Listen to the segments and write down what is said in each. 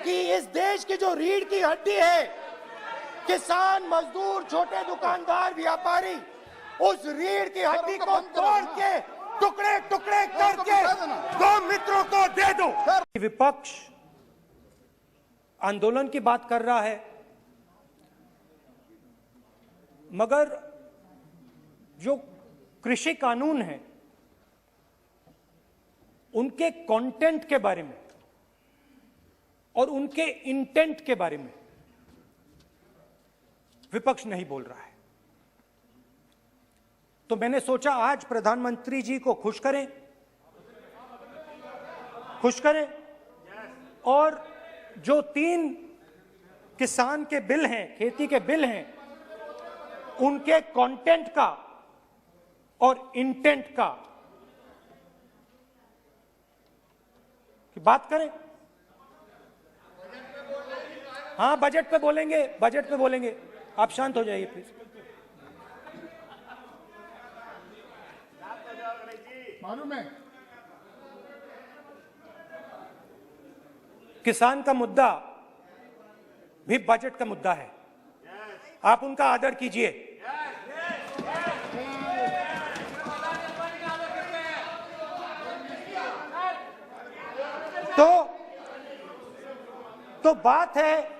कि इस देश की जो रीढ़ की हड्डी है, किसान, मजदूर, छोटे दुकानदार, व्यापारी, उस रीढ़ की हड्डी को तोड़ के टुकड़े टुकड़े करके दो मित्रों को दे दो। विपक्ष आंदोलन की बात कर रहा है, मगर जो कृषि कानून है उनके कंटेंट के बारे में और उनके इंटेंट के बारे में विपक्ष नहीं बोल रहा है। तो मैंने सोचा आज प्रधानमंत्री जी को खुश करें और जो 3 किसान के बिल हैं, खेती के बिल हैं, उनके कंटेंट का और इंटेंट का की बात करें। हाँ, बजट पे बोलेंगे। आप शांत हो जाइए प्लीज। मालूम है किसान का मुद्दा भी बजट का मुद्दा है, आप उनका आदर कीजिए। तो बात है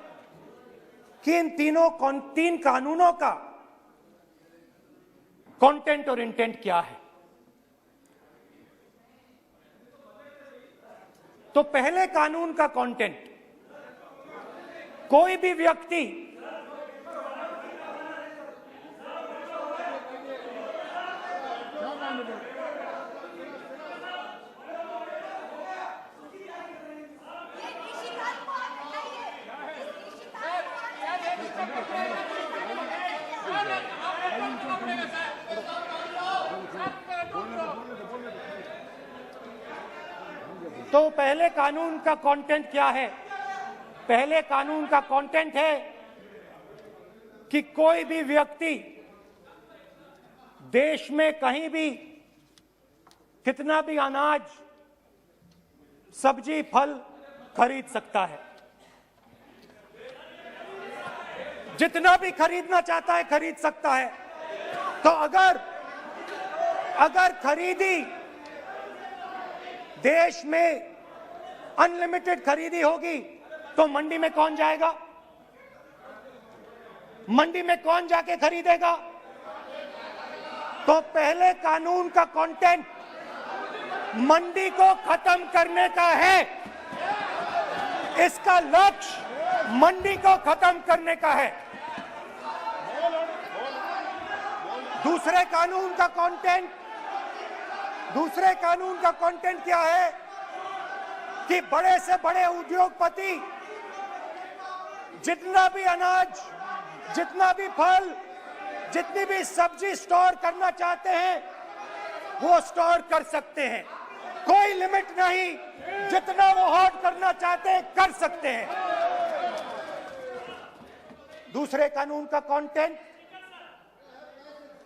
कि इन 3 कानूनों का कंटेंट और इंटेंट क्या है। तो पहले कानून का कंटेंट, कोई भी व्यक्ति तो पहले कानून का कंटेंट क्या है? पहले कानून का कंटेंट है कि कोई भी व्यक्ति देश में कहीं भी कितना भी अनाज, सब्जी, फल खरीद सकता है, जितना भी खरीदना चाहता है खरीद सकता है। तो अगर खरीदी देश में अनलिमिटेड खरीदी होगी तो मंडी में कौन जाएगा? मंडी में कौन जाके खरीदेगा? तो पहले कानून का कंटेंट मंडी को खत्म करने का है। इसका लक्ष्य मंडी को खत्म करने का है। दूसरे कानून का कंटेंट क्या है कि बड़े से बड़े उद्योगपति जितना भी अनाज, जितना भी फल, जितनी भी सब्जी स्टोर करना चाहते हैं वो स्टोर कर सकते हैं, कोई लिमिट नहीं, जितना वो होल्ड करना चाहते हैं कर सकते हैं। दूसरे कानून का कंटेंट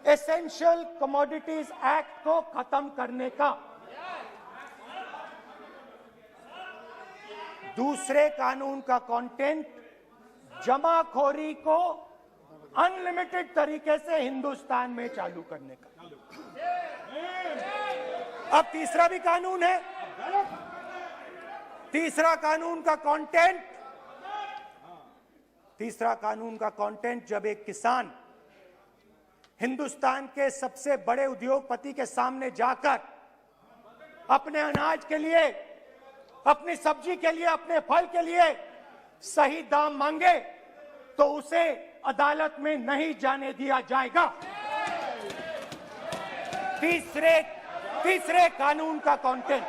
एसेंशियल कमोडिटीज एक्ट को खत्म करने का। दूसरे कानून का कंटेंट जमाखोरी को अनलिमिटेड तरीके से हिंदुस्तान में चालू करने का। अब तीसरा भी कानून है। तीसरा कानून का कंटेंट जब एक किसान हिंदुस्तान के सबसे बड़े उद्योगपति के सामने जाकर अपने अनाज के लिए, अपनी सब्जी के लिए, अपने फल के लिए सही दाम मांगे तो उसे अदालत में नहीं जाने दिया जाएगा। तीसरे कानून का कंटेंट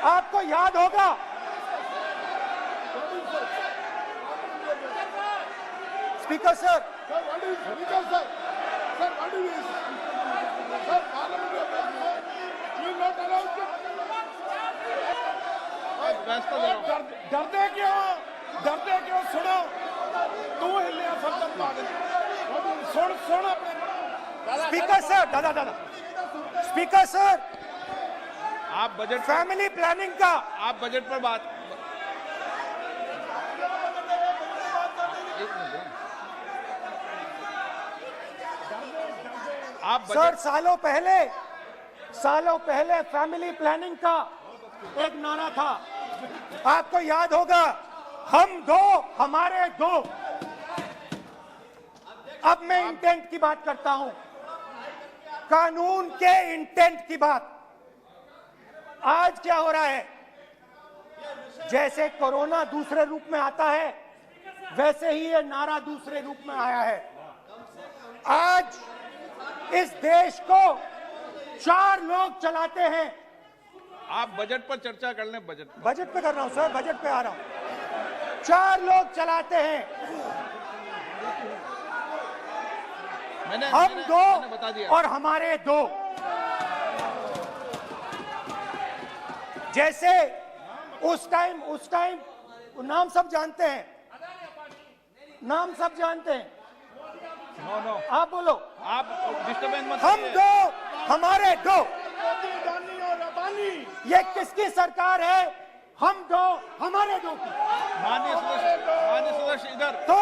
आपको याद होगा, स्पीकर सर, डरते क्यों? सुनो, तू हिलिया सब सुन अपने स्पीकर सर, दादा स्पीकर सर, आप बजट फैमिली प्लानिंग का, आप बजट पर बात आप सर बजट सालों पहले फैमिली प्लानिंग का एक नारा था, आपको याद होगा, हम दो हमारे दो। अब मैं इंटेंट की बात करता हूं, कानून के इंटेंट की बात। आज क्या हो रहा है, जैसे कोरोना दूसरे रूप में आता है, वैसे ही ये नारा दूसरे रूप में आया है। आज इस देश को 4 लोग चलाते हैं। आप बजट पर चर्चा कर लें। बजट पे कर रहा हूं सर, बजट पे आ रहा हूं। 4 लोग चलाते हैं, हम दो बता दिया। और हमारे दो। जैसे उस टाइम नाम सब जानते हैं, नाम सब जानते हैं। नो आप बोलो, आप डिस्टर्बेंस मत हम करिए। दो हमारे दो। ये किसकी सरकार है? हम दो हमारे दो की। माननीय सदस्य इधर। तो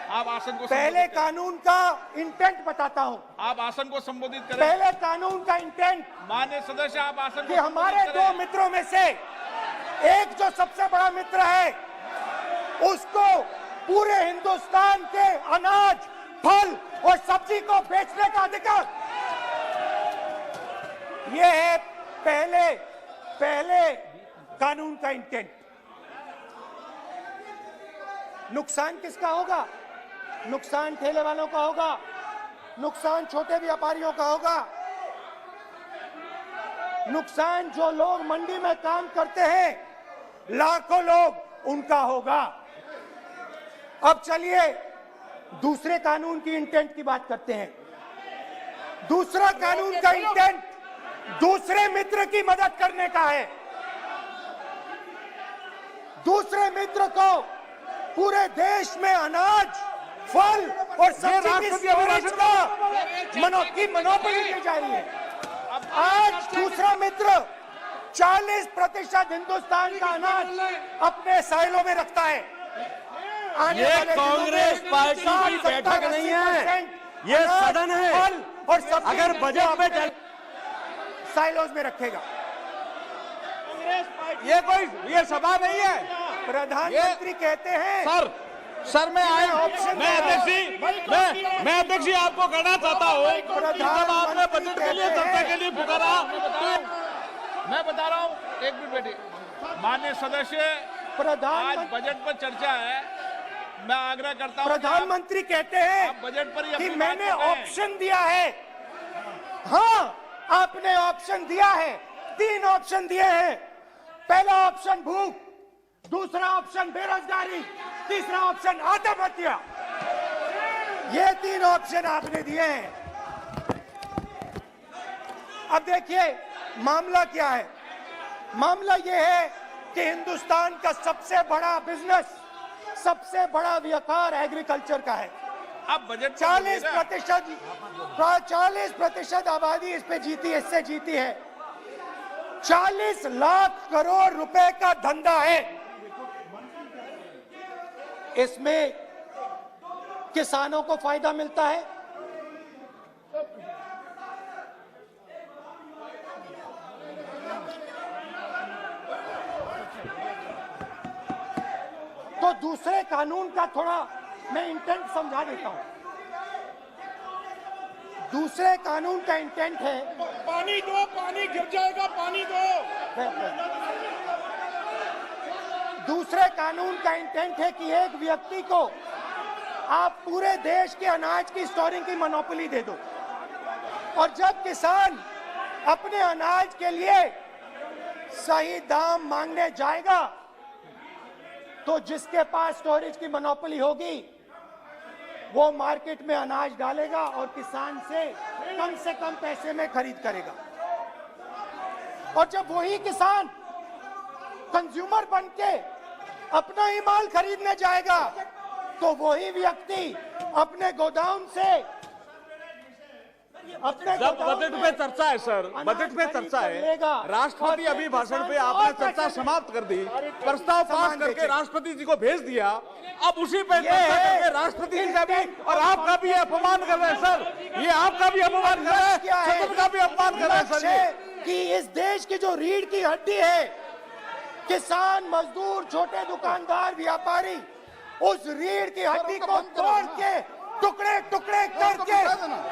आप आसन को पहले संबोधित करें। कानून का इंटेंट बताता हूं। आप आसन को संबोधित करें। पहले कानून का इंटेंट माननीय सदस्य आप आसन कि को हमारे संबोधित दो करें। मित्रों में से एक जो सबसे बड़ा मित्र है, उसको पूरे हिंदुस्तान के अनाज, फल और सब्जी को बेचने का अधिकार। यह है पहले कानून का इंटेंट। नुकसान किसका होगा? नुकसान ठेले वालों का होगा, नुकसान छोटे व्यापारियों का होगा, नुकसान जो लोग मंडी में काम करते हैं, लाखों लोग, उनका होगा। अब चलिए दूसरे कानून की इंटेंट की बात करते हैं। दूसरा कानून का इंटेंट दूसरे मित्र की मदद करने का है। दूसरे मित्र को पूरे देश में अनाज, फल और सब्जी की स्टोरेज की मोनोपोली दी जा रही है। आज दूसरा मित्र 40% हिंदुस्तान का अनाज अपने साइलों में रखता है। ये कांग्रेस पार्टी की बैठक नहीं है, ये सदन है। और सब अगर बजट में साइलोज में रखेगा। ये सभा नहीं है। प्रधानमंत्री कहते हैं सर मैं अध्यक्ष जी आपको कहना चाहता हूँ, जब आपने बजट के लिए चर्चा के लिए पुकारा, मैं बता रहा हूँ, एक मिनट बैठिए। माननीय सदस्य, आज बजट पर चर्चा है। मैं आग्रह करता हूँ, प्रधानमंत्री कहते हैं आप बजट पर ही कि अपनी बात मैंने करते हैं। ऑप्शन दिया है। हाँ, आपने ऑप्शन दिया है। 3 ऑप्शन दिए हैं। पहला ऑप्शन भूख, दूसरा ऑप्शन बेरोजगारी, तीसरा ऑप्शन आत्महत्या। ये 3 ऑप्शन आपने दिए हैं। अब देखिए मामला क्या है। मामला यह है कि हिंदुस्तान का सबसे बड़ा बिजनेस, सबसे बड़ा व्यापार एग्रीकल्चर का है। अब बजट 40% आबादी इस पे जीती है, इससे जीती है। 40 लाख करोड़ रुपए का धंधा है। इसमें किसानों को फायदा मिलता है, तो दूसरे कानून का थोड़ा मैं इंटेंट समझा देता हूं। दूसरे कानून का इंटेंट है, पानी दो, पानी गिर जाएगा, पानी दो। दूसरे कानून का इंटेंट है कि एक व्यक्ति को आप पूरे देश के अनाज की स्टोरिंग की मोनोपोली दे दो, और जब किसान अपने अनाज के लिए सही दाम मांगने जाएगा, तो जिसके पास स्टोरेज की मोनोपोली होगी वो मार्केट में अनाज डालेगा और किसान से कम पैसे में खरीद करेगा। और जब वही किसान कंज्यूमर बन के अपना ही माल खरीदने जाएगा, तो वही व्यक्ति अपने गोदाम से अपने जब बजट पे चर्चा है सर, बजट पे चर्चा है, राष्ट्रपति अभी भाषण पे आपने चर्चा समाप्त कर दी, प्रस्ताव पास करके राष्ट्रपति जी को भेज दिया, अब उसी पे चर्चा करके राष्ट्रपति जी का भी और आपका भी अपमान कर रहे हैं सर, ये आपका भी अपमान कर रहे हैं, सदन का भी अपमान कर रहे हैं सर ये। कि इस देश की जो रीढ़ की हड्डी है, किसान, मजदूर, छोटे दुकानदार, व्यापारी, उस रीढ़ की हड्डी को तोड़ के टुकड़े टुकड़े करके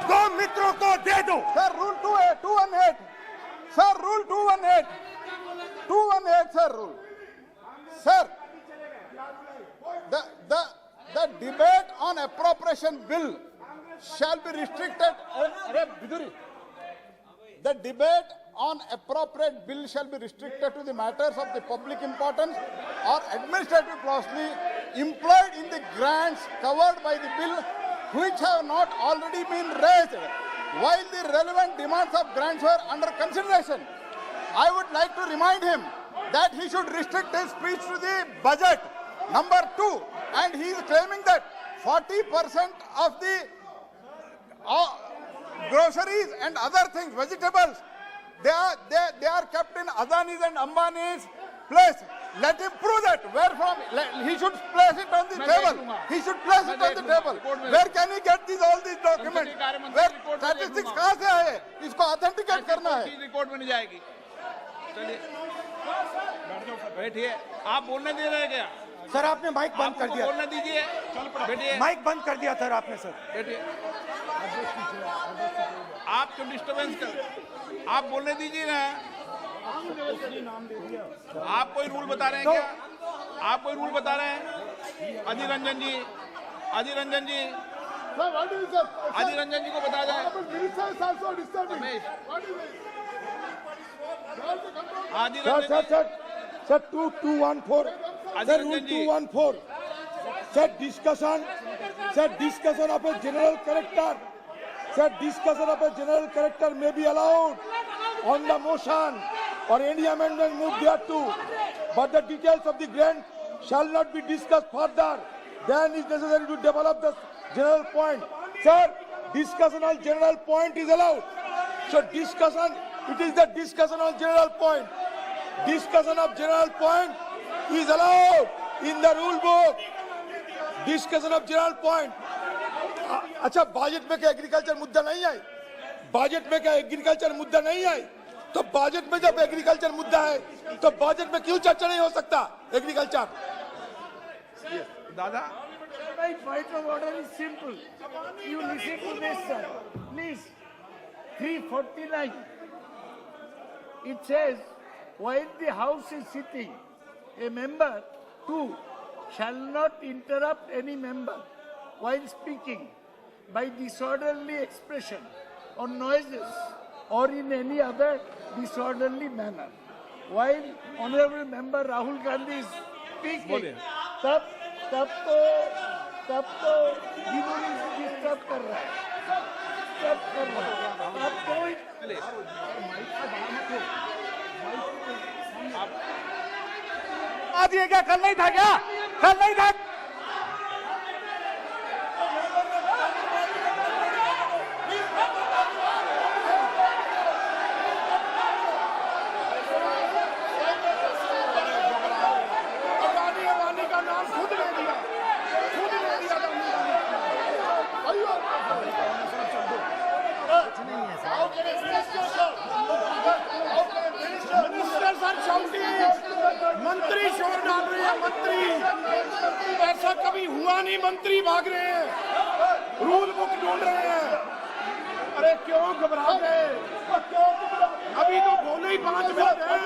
दो मित्रों को दे दो। Sir rule 218 sir rule 218 sir rule sir the debate on appropriation bill shall be restricted. The debate on appropriate bill shall be restricted to the matters of the public importance or administrative clausely employed in the grants covered by the bill which have not already been raised while the relevant demands of grants were under consideration. I would like to remind him that he should restrict his speech to the budget. Number 2, and he is claiming that 40% of the groceries and other things, vegetables, they are kept in Adani's and Ambani's place. Let him prove that. Where from? He should place it on the table. He should place it on the table. Where can he get all these documents? Where statistics कहाँ से आए? इसको authenticate करना है. Record में नहीं जाएगी. चलिए बैठिए. आप बोलने दे रहे हैं क्या? सर आपने माइक बंद कर दिया. बोलने दीजिए. बैठिए. माइक बंद कर दिया सर आपने. सर बैठिए. आप क्यों डिस्टर्बेंस कर? आप बोलने दीजिए ना. आप कोई रूल बता रहे हैं क्या? आप कोई रूल बता रहे हैं? अधीर रंजन जी, अधीर रंजन जी, अधीर रंजन जी को बता दें. अधीर रंजन जी. Sir, 2214. Sir, rule 214. Sir, discussion of a general character. Sir, discussion of a general character may be allowed on the motion or any amendment moved thereto, but the details of the grant shall not be discussed further. Then is necessary to develop the general point. Sir, discussion on general point is allowed. So discussion, it is the discussion on general point. Discussion of general point is allowed in the rule book. Discussion of general point. अच्छा budget में क्या agriculture मुद्दा नहीं है? Budget में क्या agriculture मुद्दा नहीं है? तो बजट में जब एग्रीकल्चर मुद्दा है तो बजट में क्यों चर्चा नहीं हो सकता एग्रीकल्चर? दादा. My point of order is simple. You listen to this, sir. Please. 349. It says, while the House is sitting, a member, 2, shall not interrupt any member while speaking by disorderly expression or noises or in any other disorderly manner. While Honorable Member Rahul Gandhi is speaking, तब तो विरोधी disturb कर रहा है. अब कोई आज ये क्या कल नहीं था क्या? कल नहीं था. अडानी का नाम खुद ले दिया. मंत्री शोर डाल रहे हैं. मंत्री ऐसा कभी हुआ नहीं. मंत्री भाग रहे हैं, रूल बुक ढूंढ रहे हैं. अरे क्यों घबरा गए? अभी तो बोले ही 5 मिनट है.